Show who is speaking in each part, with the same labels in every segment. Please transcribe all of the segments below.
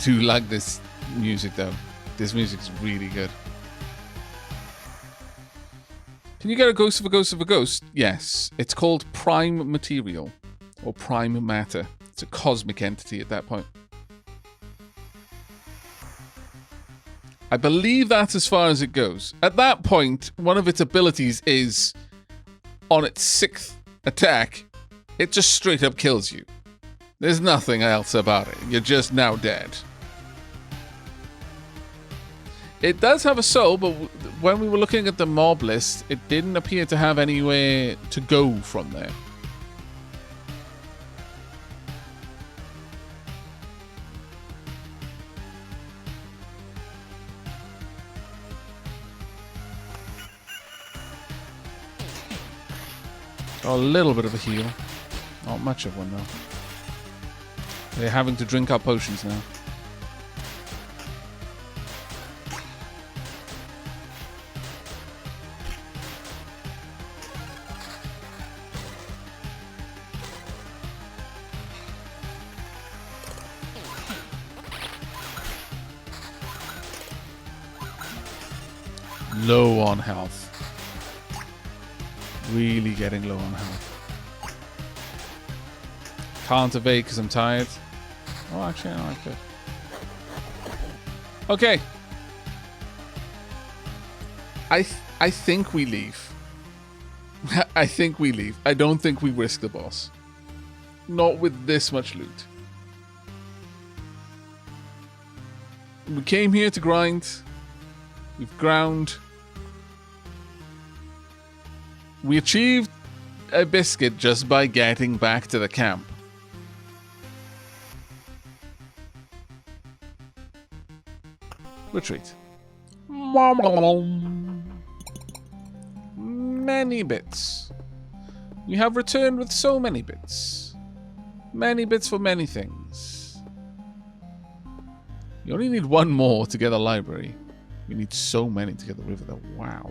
Speaker 1: do like this music, though. This music's really good. Can you get a ghost of a ghost of a ghost? Yes. It's called prime material. Or prime matter. It's a cosmic entity at that point. I believe that's as far as it goes. At that point, one of its abilities is, on its 6th attack, it just straight up kills you. There's nothing else about it. You're just now dead. It does have a soul, but when we were looking at the mob list, it didn't appear to have anywhere to go from there. Oh, a little bit of a heal. Not much of one, though. They're having to drink our potions now. Low on health. Really getting low on health. Can't evade because I'm tired. Oh, actually, no, I could. Okay. I think we leave. I think we leave. I don't think we risk the boss. Not with this much loot. We came here to grind. We've ground. We achieved a biscuit just by getting back to the camp. Retreat. Many bits. We have returned with so many bits. Many bits for many things. You only need one more to get a library. We need so many to get the river though. Wow.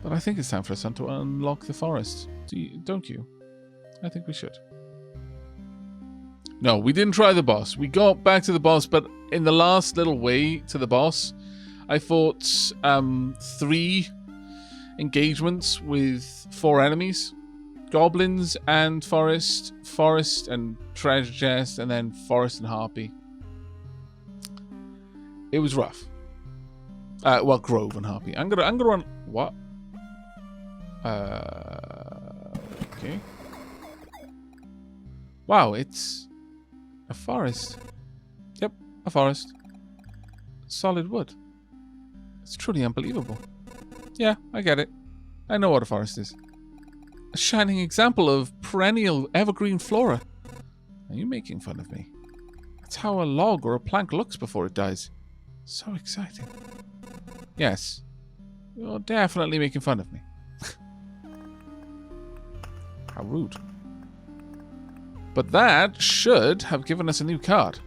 Speaker 1: But I think it's time for us to unlock the forest. Don't you? I think we should. No, we didn't try the boss. We got back to the boss, but in the last little way to the boss, I fought 3 engagements with 4 enemies. Goblins and forest, forest and treasure chest, and then forest and harpy. It was rough. Well, grove and harpy. I'm gonna run. What? Okay. Wow, it's a forest. Yep, a forest. Solid wood. It's truly unbelievable. Yeah, I get it. I know what a forest is. A shining example of perennial evergreen flora. Are you making fun of me? That's how a log or a plank looks before it dies. So exciting. Yes, you're definitely making fun of me. How rude. But that should have given us a new card.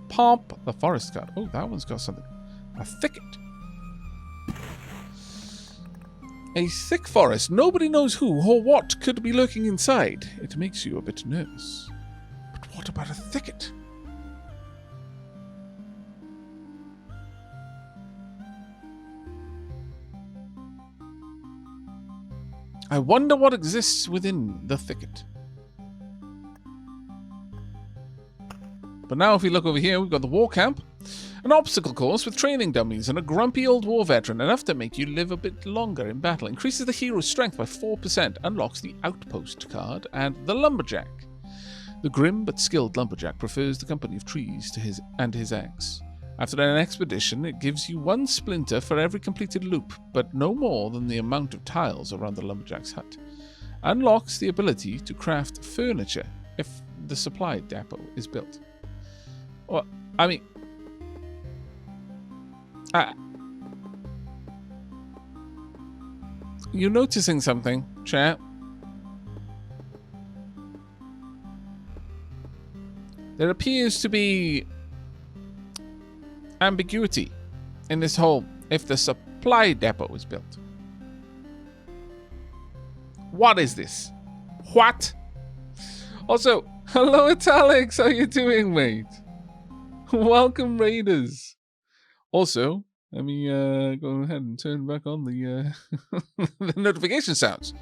Speaker 1: Pomp the forest card. Oh, that one's got something. A thicket. A thick forest. Nobody knows who or what could be lurking inside. It makes you a bit nervous. But what about a thicket? I wonder what exists within the thicket. But now if we look over here, we've got the war camp. An obstacle course with training dummies and a grumpy old war veteran, enough to make you live a bit longer in battle. Increases the hero's strength by 4%, unlocks the outpost card, and the lumberjack. The grim but skilled lumberjack prefers the company of trees to his axe. After an expedition, it gives you 1 splinter for every completed loop, but no more than the amount of tiles around the lumberjack's hut. Unlocks the ability to craft furniture if the supply depot is built. Well, I mean... you noticing something, chat? There appears to be ambiguity in this whole if the supply depot is built. What is this? What? Also, Hello, Italics. How you doing, mate? Welcome, Raiders. Also, let me go ahead and turn back on the, the notification sounds.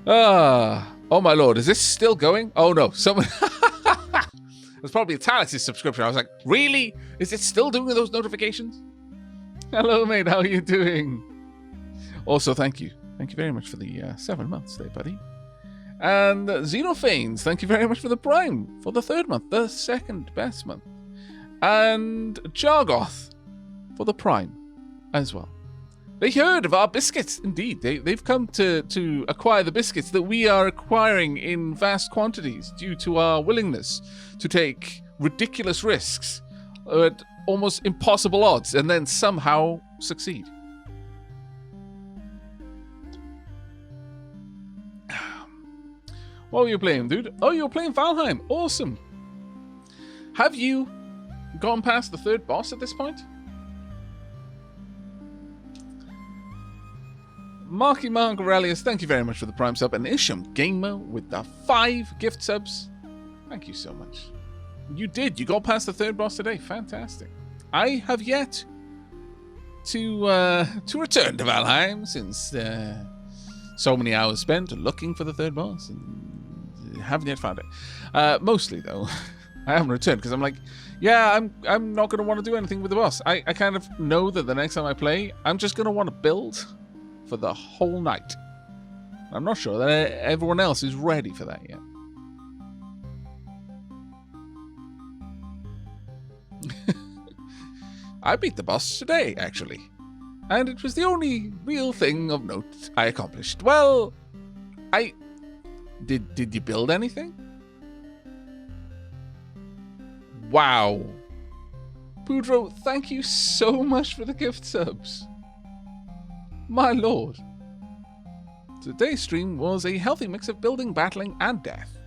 Speaker 1: Oh my lord, is this still going? Oh no, someone... That's probably Italics' subscription. I was like, really? Is it still doing those notifications? Hello, mate. How are you doing? Also, thank you. Thank you very much for the 7 months there, buddy. And Xenophanes, thank you very much for the Prime for the 3rd month, the 2nd best month. And Jargoth for the Prime as well. They heard of our biscuits, indeed. They've come to acquire the biscuits that we are acquiring in vast quantities due to our willingness to take ridiculous risks at almost impossible odds and then somehow succeed. What were you playing, dude? Oh, you were playing Valheim. Awesome. Have you gone past the 3rd boss at this point? Marky Mark Aurelius, thank you very much for the Prime sub. And Isham Gamer with the 5 gift subs. Thank you so much. You did. You got past the 3rd boss today. Fantastic. I have yet to return to Valheim since so many hours spent looking for the 3rd boss and haven't yet found it. Mostly though, I haven't returned because I'm like, yeah, I'm not going to want to do anything with the boss. I kind of know that the next time I play, I'm just going to want to build for the whole night. I'm not sure that everyone else is ready for that yet. I beat the boss today, actually. And it was the only real thing of note I accomplished. Well, Did you build anything? Wow. Boudreaux, thank you so much for the gift subs. My lord. Today's stream was a healthy mix of building, battling, and death.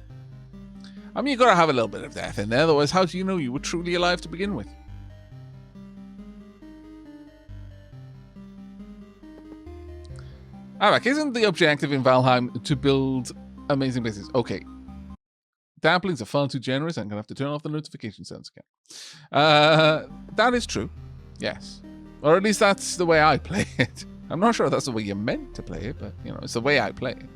Speaker 1: I mean, you gotta have a little bit of death in there, otherwise how do you know you were truly alive to begin with? Aavak, isn't the objective in Valheim to build amazing bases? Okay. Damplings are far too generous. I'm going to have to turn off the notification sounds again. That is true. Yes. Or at least that's the way I play it. I'm not sure that's the way you're meant to play it, but, you know, it's the way I play it.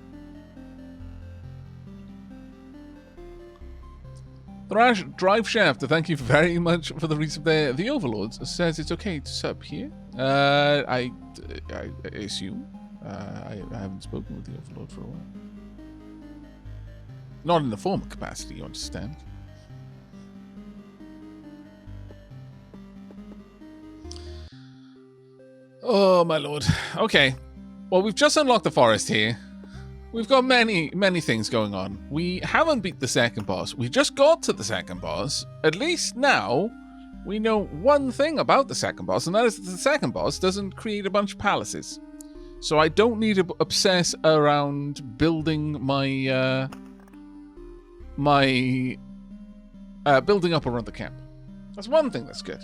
Speaker 1: Thrash Drive Shaft, thank you very much for the resub there. The Overlord says it's okay to sub here. I assume. I haven't spoken with the Overlord for a while. Not in the former capacity, you understand. Oh, my lord. Okay. Well, we've just unlocked the forest here. We've got many things going on. We haven't beat the 2nd boss. We just got to the 2nd boss. At least now, we know one thing about the 2nd boss, and that is that the 2nd boss doesn't create a bunch of palaces. So I don't need to obsess around building my building up around the camp. That's one thing that's good.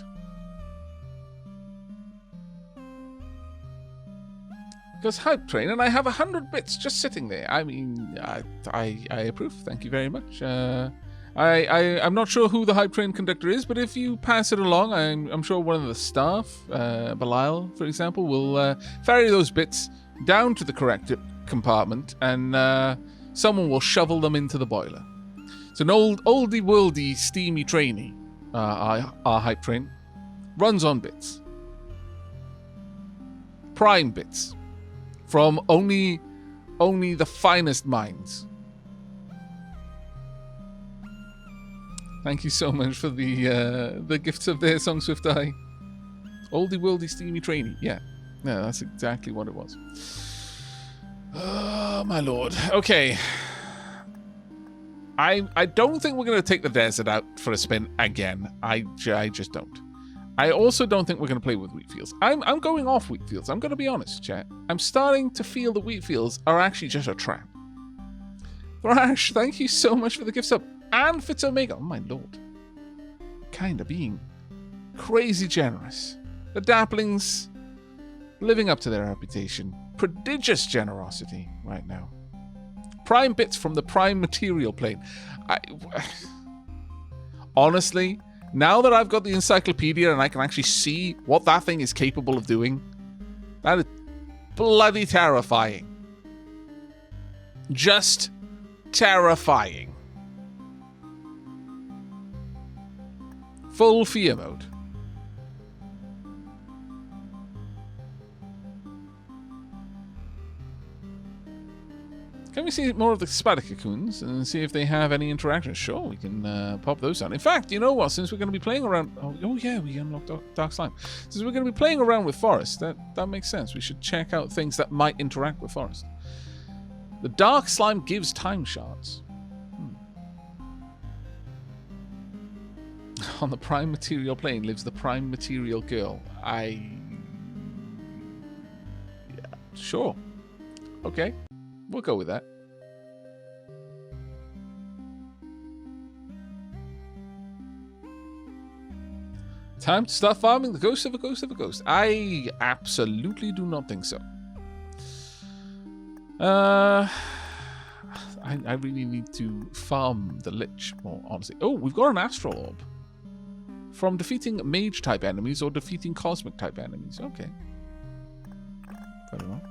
Speaker 1: Because Hype Train, and I have 100 bits just sitting there. I mean, I approve. Thank you very much. I'm not sure who the Hype Train conductor is, but if you pass it along, I'm sure one of the staff, Belial, for example, will ferry those bits down to the correct compartment, and someone will shovel them into the boiler. It's an oldie worldy steamy trainee, our Hype Train. Runs on bits. Prime bits. From only the finest minds. Thank you so much for the gifts of their Song Swift Eye. Oldie worldy steamy trainee. Yeah, that's exactly what it was. Oh my lord. Okay. I don't think we're going to take the desert out for a spin again. I just don't. I also don't think we're going to play with wheat fields. I'm going off wheat fields. I'm going to be honest, chat. I'm starting to feel the wheat fields are actually just a trap. Thrash, thank you so much for the gift sub. And Fitz Omega, oh my lord. Kinda being crazy generous. The Dapplings living up to their reputation. Prodigious generosity right now. Prime bits from the prime material plane. Honestly, now that I've got the encyclopedia and I can actually see what that thing is capable of doing, that is bloody terrifying. Just terrifying. Full fear mode. Can we see more of the spider cocoons and see if they have any interactions? Sure, we can pop those down. In fact, you know what? Since we're going to be playing around... Oh yeah, we unlocked Dark Slime. Since we're going to be playing around with Forest, that makes sense. We should check out things that might interact with Forest. The Dark Slime gives time shards. On the Prime Material plane lives the Prime Material girl. Yeah, sure. Okay. We'll go with that. Time to start farming the ghost of a ghost of a ghost. I absolutely do not think so. I really need to farm the Lich more, honestly. Oh, we've got an Astral Orb. From defeating Mage-type enemies or defeating Cosmic-type enemies. Okay. Very well.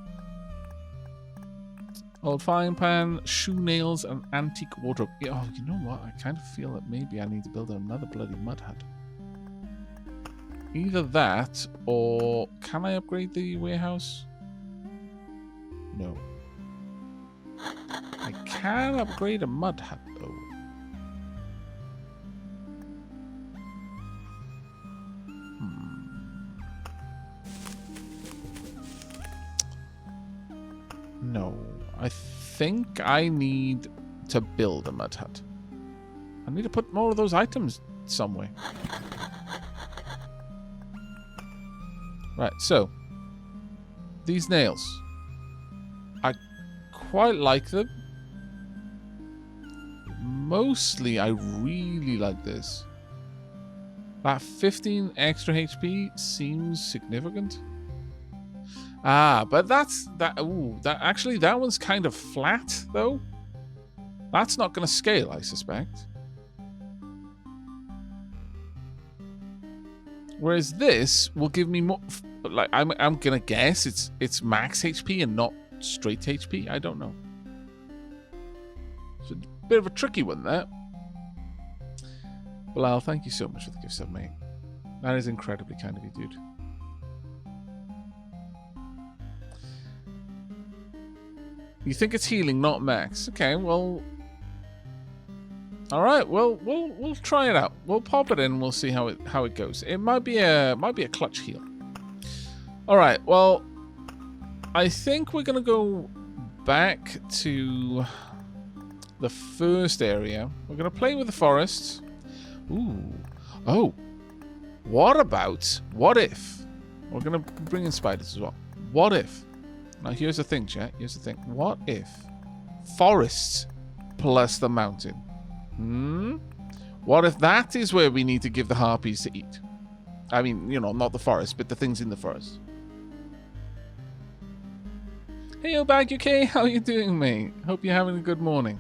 Speaker 1: Old frying pan, shoe nails, and antique wardrobe. Yeah, oh, you know what? I kind of feel that maybe I need to build another bloody mud hut. Either that, or can I upgrade the warehouse? No. I can upgrade a mud hut, though. No. I think I need to build a mud hut. I need to put more of those items somewhere. Right, so. These nails. I quite like them. Mostly, I really like this. That 15 extra HP seems significant. Ah, but that's that. Ooh, that one's kind of flat though. That's not going to scale, I suspect. Whereas this will give me more. Like I'm gonna guess it's max HP and not straight HP. I don't know. It's a bit of a tricky one there. Bilal, thank you so much for the gift sub, mate. That is incredibly kind of you, dude. You think it's healing, not max? Okay, well. All right, well, we'll try it out. We'll pop it in. And we'll see how it goes. It might be a clutch heal. All right, well, I think we're gonna go back to the first area. We're gonna play with the forest. Ooh, oh, what if? We're gonna bring in spiders as well. What if? Now, here's the thing, chat. Here's the thing. What if forests plus the mountain? What if that is where we need to give the harpies to eat? I mean, you know, not the forest, but the things in the forest. Hey, Aavak, UK. How you doing, mate? Hope you're having a good morning.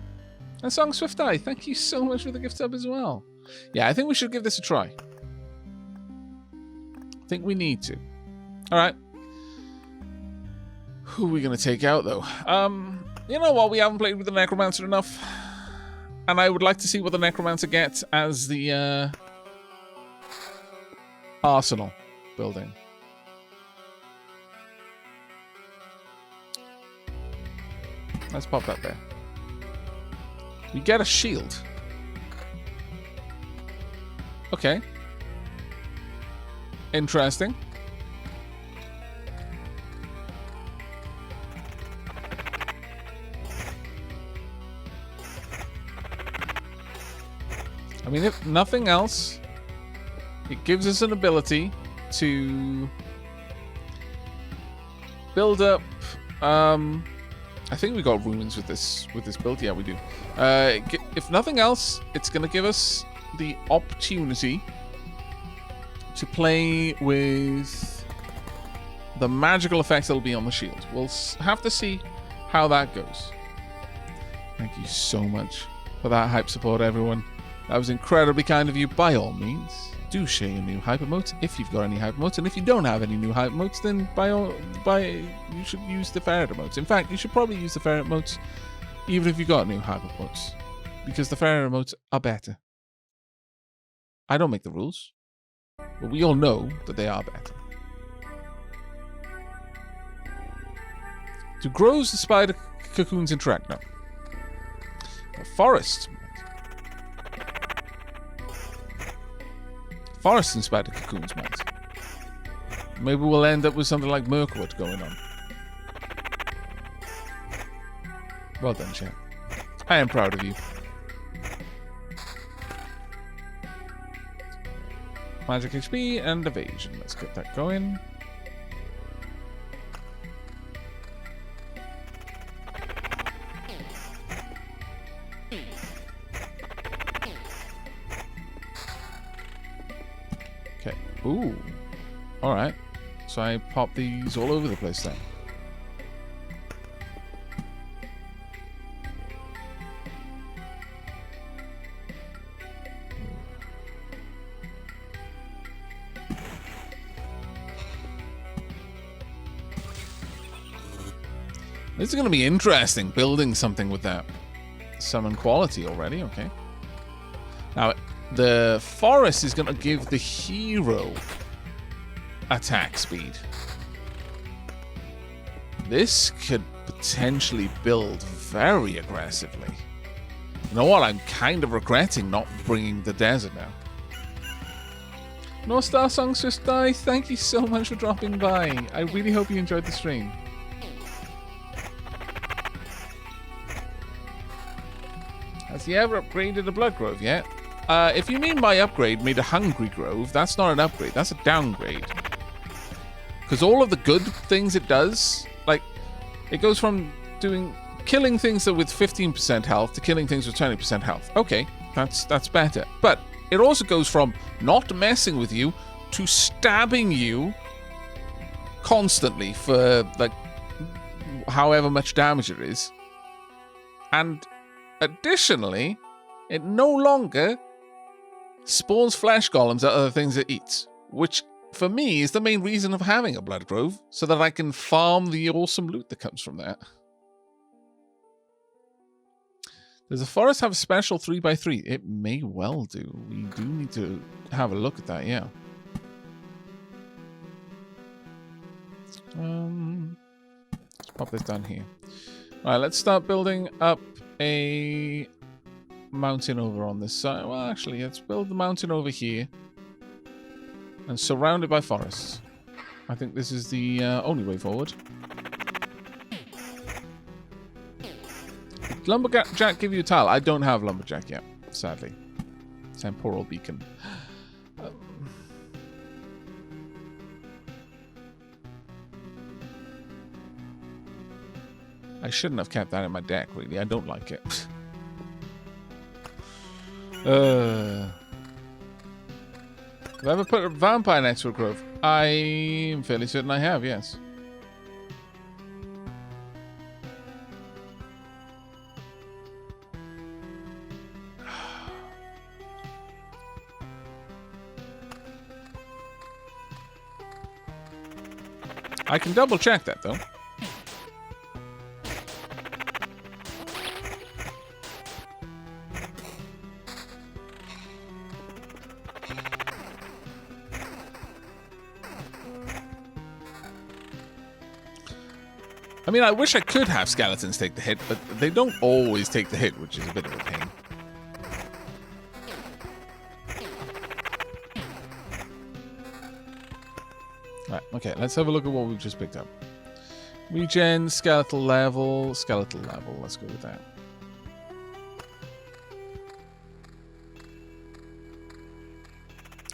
Speaker 1: And Song Swift Eye, thank you so much for the gift sub as well. Yeah, I think we should give this a try. I think we need to. All right. Who are we going to take out, though? You know what? We haven't played with the Necromancer enough. And I would like to see what the Necromancer gets as the arsenal building. Let's pop that there. You get a shield. Okay. Interesting. I mean, if nothing else, it gives us an ability to build up. I think we got ruins with this build. Yeah, we do. If nothing else, it's going to give us the opportunity to play with the magical effects that'll be on the shield. We'll have to see how that goes. Thank you so much for that hype support, everyone. That was incredibly kind of you. By all means, do share your new hype emotes if you've got any hype emotes, and if you don't have any new hype emotes, then you should use the ferret emotes. In fact, you should probably use the ferret emotes even if you got new hype emotes, because the ferret emotes are better. I don't make the rules, but we all know that they are better. Do grows the spider cocoons interact? No. The forest. Forest and spider cocoons might. Maybe we'll end up with something like Mirkwood going on. Well done, chat. I am proud of you. Magic XP and evasion. Let's get that going. Okay. Ooh. Alright. So I pop these all over the place then. This is going to be interesting, building something with that summon quality already. Okay. Now, the forest is going to give the hero attack speed. This could potentially build very aggressively. You know what? I'm kind of regretting not bringing the desert now. No Star Songs Just Die. Thank you so much for dropping by. I really hope you enjoyed the stream. Has he ever upgraded a Blood Grove yet? If you mean by upgrade, made a Hungry Grove, that's not an upgrade, that's a downgrade. Because all of the good things it does, like, it goes from killing things that with 15% health to killing things with 20% health. Okay, that's better. But it also goes from not messing with you to stabbing you constantly for, like, however much damage it is. And additionally, it no longer spawns flesh golems at other things it eats, which for me is the main reason of having a Blood Grove, so that I can farm the awesome loot that comes from that. Does the forest have a special 3x3? It may well do. We do need to have a look at that, yeah. Let's pop this down here. Alright, let's start building up a mountain over on this side. Well, actually, let's build the mountain over here and surround it by forests. I think this is the only way forward. Did Lumberjack give you a tile? I don't have Lumberjack yet, sadly. Temporal Beacon. I shouldn't have kept that in my deck, really. I don't like it. Have I ever put a vampire next to a grove? I'm fairly certain I have, yes. I can double check that, though. I mean, I wish I could have skeletons take the hit, but they don't always take the hit, which is a bit of a pain. Right, okay, let's have a look at what we've just picked up. Regen, skeletal level, let's go with that.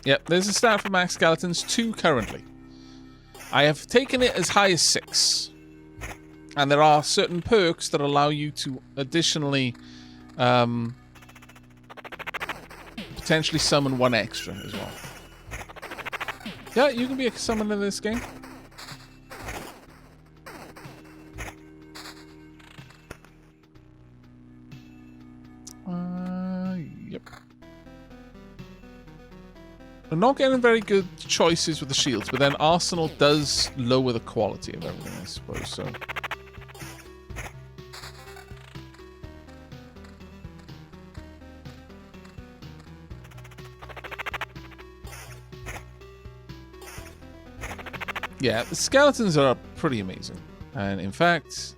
Speaker 1: Yep, there's a stat for max skeletons, 2 currently. I have taken it as high as 6. And there are certain perks that allow you to additionally potentially summon 1 extra as well. Yeah, you can be a summoner in this game. I'm not getting very good choices with the shields, but then Arsenal does lower the quality of everything, I suppose, so... Yeah, the skeletons are pretty amazing. And in fact,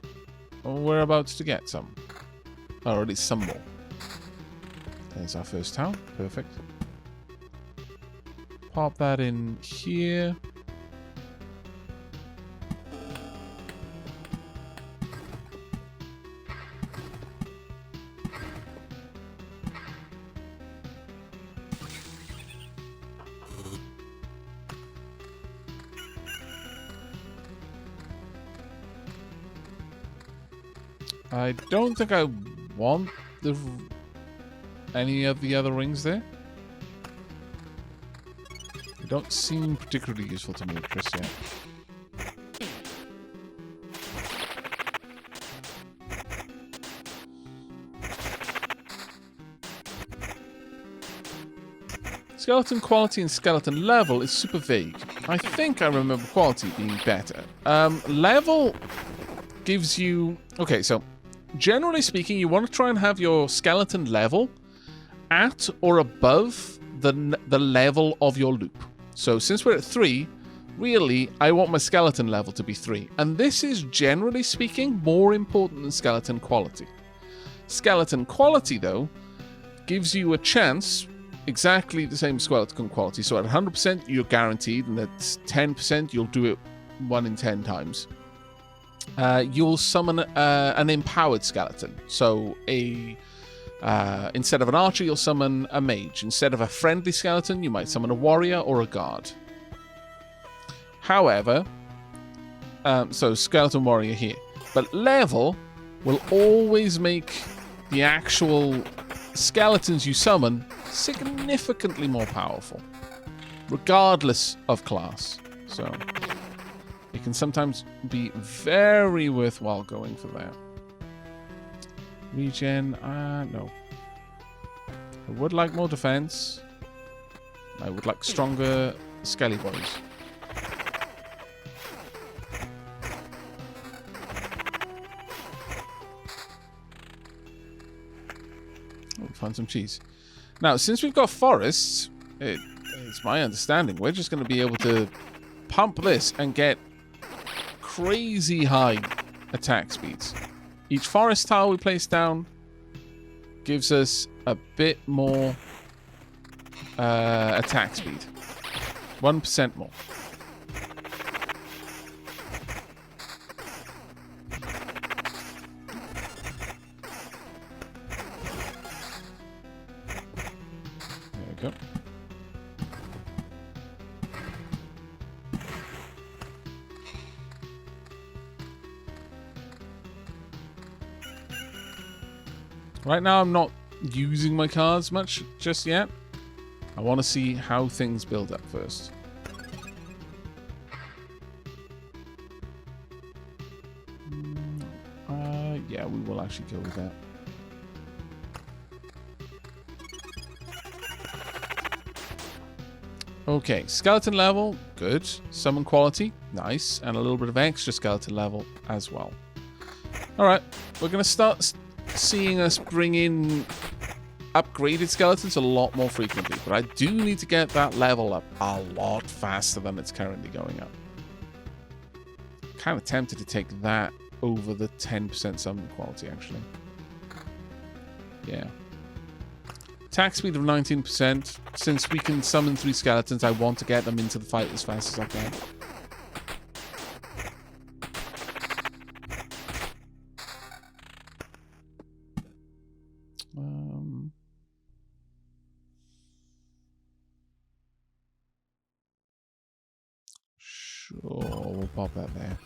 Speaker 1: we're about to get some. Or at least some more. There's our first town. Perfect. Pop that in here. I don't think I want any of the other rings there. They don't seem particularly useful to me just yet. Skeleton quality and skeleton level is super vague. I think I remember quality being better. Level gives you... Okay, so generally speaking, you want to try and have your skeleton level at or above the level of your loop. So since we're at 3, really, I want my skeleton level to be 3. And this is, generally speaking, more important than skeleton quality. Skeleton quality, though, gives you a chance, exactly the same skeleton quality. So at 100%, you're guaranteed, and at 10%, you'll do it 1 in 10 times. You'll summon an empowered skeleton. So instead of an archer, you'll summon a mage. Instead of a friendly skeleton, you might summon a warrior or a guard. However, so skeleton warrior here. But level will always make the actual skeletons you summon significantly more powerful, regardless of class. So it can sometimes be very worthwhile going for that. Regen, no. I would like more defense. I would like stronger skelly boys. Oh, found some cheese. Now, since we've got forests, it's my understanding we're just going to be able to pump this and get crazy high attack speeds. Each forest tile we place down gives us a bit more attack speed. 1% more. There we go. Right now, I'm not using my cards much just yet. I want to see how things build up first. Yeah, we will actually go with that. Okay, skeleton level, good. Summon quality, nice. And a little bit of extra skeleton level as well. Alright, we're going to start seeing us bring in upgraded skeletons a lot more frequently, but I do need to get that level up a lot faster than it's currently going up. Kind of tempted to take that over the 10% summon quality, actually. Yeah. Attack speed of 19%. Since we can summon 3 skeletons, I want to get them into the fight as fast as I can. Sure, we'll pop that there.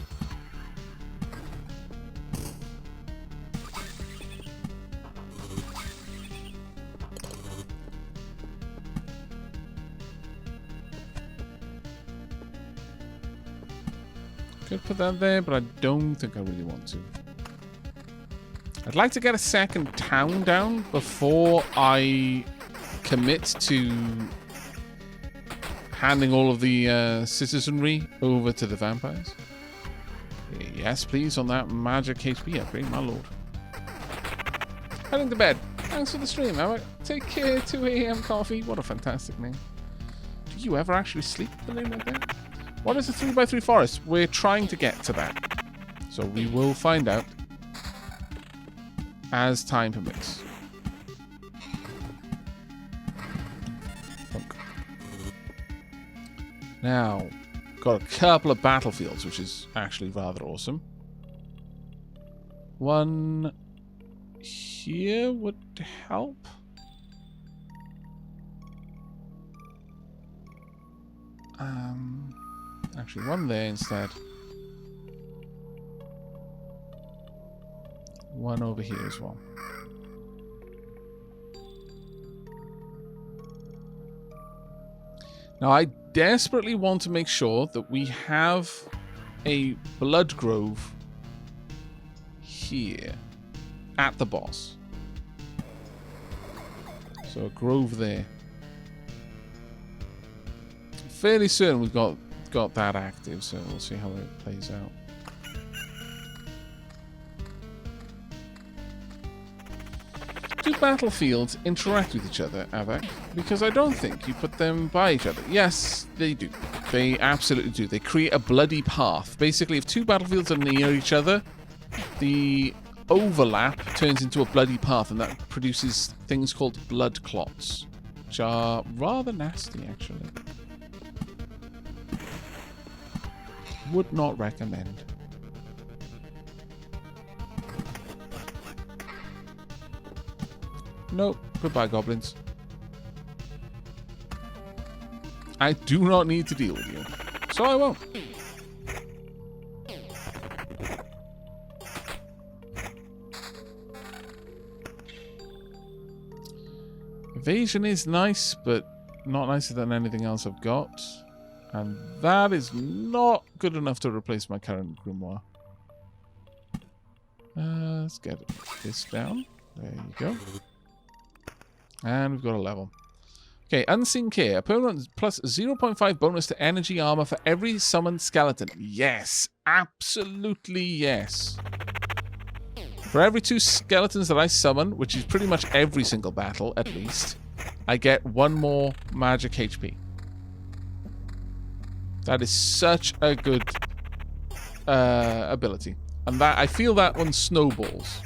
Speaker 1: Could put that there, but I don't think I really want to. I'd like to get a second town down before I commit to handing all of the citizenry over to the vampires. Yes, please, on that magic HP upgrade, my lord. Heading to bed. Thanks for the stream, Aavak. Take care, 2 a.m. coffee. What a fantastic name. Do you ever actually sleep with a name like that? What is a 3x3 forest? We're trying to get to that. So we will find out as time permits. Now, got a couple of battlefields, which is actually rather awesome. One here would help. Actually, one there instead. One over here as well. Now, I desperately want to make sure that we have a blood grove here at the boss. So a grove there. Fairly certain we've got that active, so we'll see how it plays out. Do battlefields interact with each other, Aavak? Because I don't think you put them by each other. Yes, they do. They absolutely do. They create a bloody path. Basically, if two battlefields are near each other, the overlap turns into a bloody path, and that produces things called blood clots, which are rather nasty, actually. Would not recommend. Nope. Goodbye, goblins. I do not need to deal with you, so I won't. Evasion is nice, but not nicer than anything else I've got. And that is not good enough to replace my current grimoire. Let's get this down. There you go. And we've got a level. Okay, Unseen Care. A permanent plus 0.5 bonus to energy armor for every summoned skeleton. Yes, absolutely yes. For every 2 skeletons that I summon, which is pretty much every single battle at least, I get 1 more magic HP. That is such a good ability. And that I feel that one snowballs.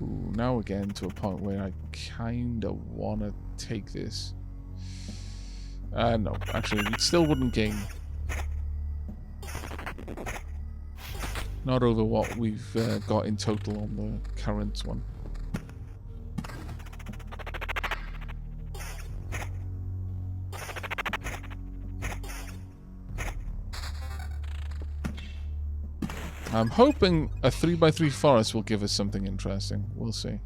Speaker 1: Ooh, now we're getting to a point where I kind of want to take this. No, actually, we still wouldn't gain. Not over what we've got in total on the current one. I'm hoping a 3x3 forest will give us something interesting. We'll see.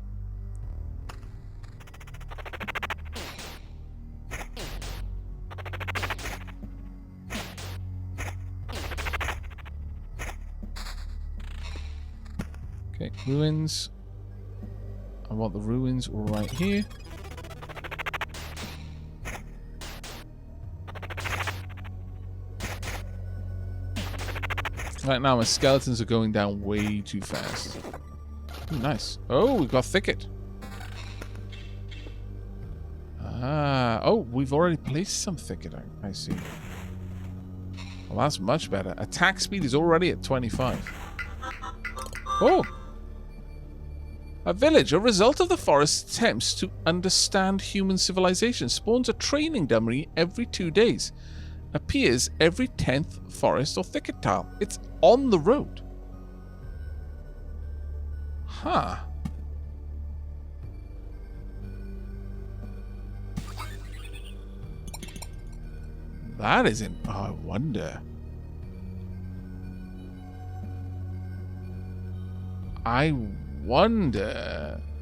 Speaker 1: Okay, ruins. I want the ruins right here. Right now, my skeletons are going down way too fast. Ooh, nice. Oh, we've got thicket. Ah, oh, we've already placed some thicket. I see. Well, that's much better. Attack speed is already at 25. Oh! A village. A result of the forest's attempts to understand human civilization spawns a training dummy every 2 days. Appears every 10th forest or thicket tile. It's on the road. Huh. That isn't... Oh, I wonder.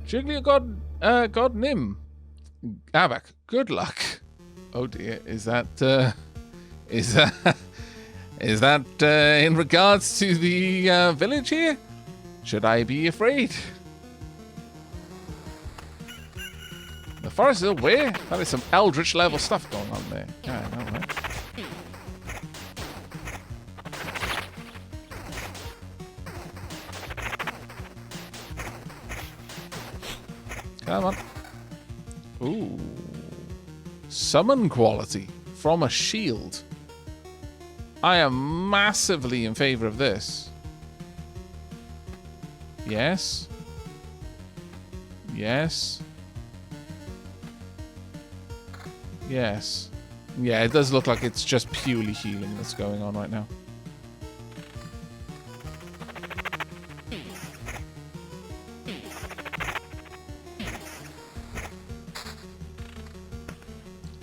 Speaker 1: Jiggly God Nim. Aavak, good luck. Oh dear, is that in regards to the village here? Should I be afraid? The Forest Hill, where? That is some Eldritch level stuff going on there. Yeah, I know, right? Come on. Ooh. Summon quality from a shield. I am massively in favor of this. Yes. Yes. Yes. Yeah, it does look like it's just purely healing that's going on right now.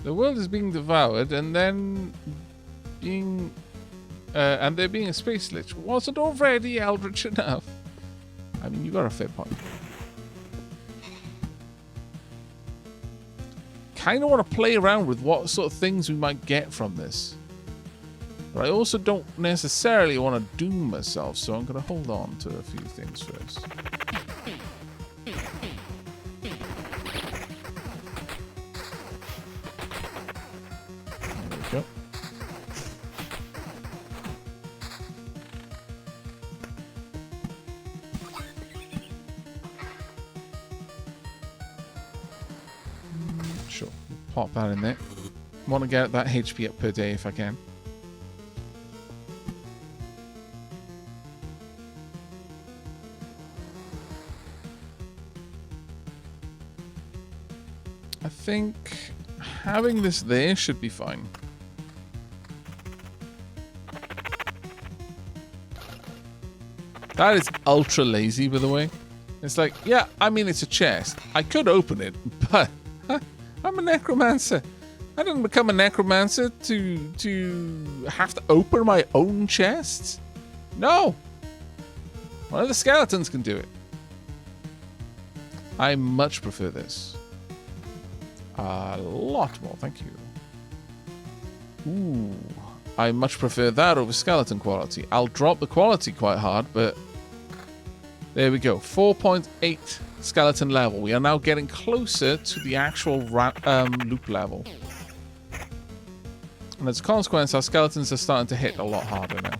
Speaker 1: The world is being devoured, and then being... and there being a space lich. Was it already eldritch enough? I mean, you got a fair point. Kind of want to play around with what sort of things we might get from this. But I also don't necessarily want to doom myself, so I'm going to hold on to a few things first. There we go. Sure, pop that in there. Want to get that HP up per day if I can. I think having this there should be fine. That is ultra lazy, by the way. It's like, yeah, I mean, it's a chest. I could open it, but I'm a necromancer. I didn't become a necromancer to have to open my own chests. No. One of the skeletons can do it. I much prefer this. A lot more, thank you. Ooh, I much prefer that over skeleton quality. I'll drop the quality quite hard, but there we go. 4.8 skeleton level. We are now getting closer to the actual loop level. And as a consequence, our skeletons are starting to hit a lot harder now.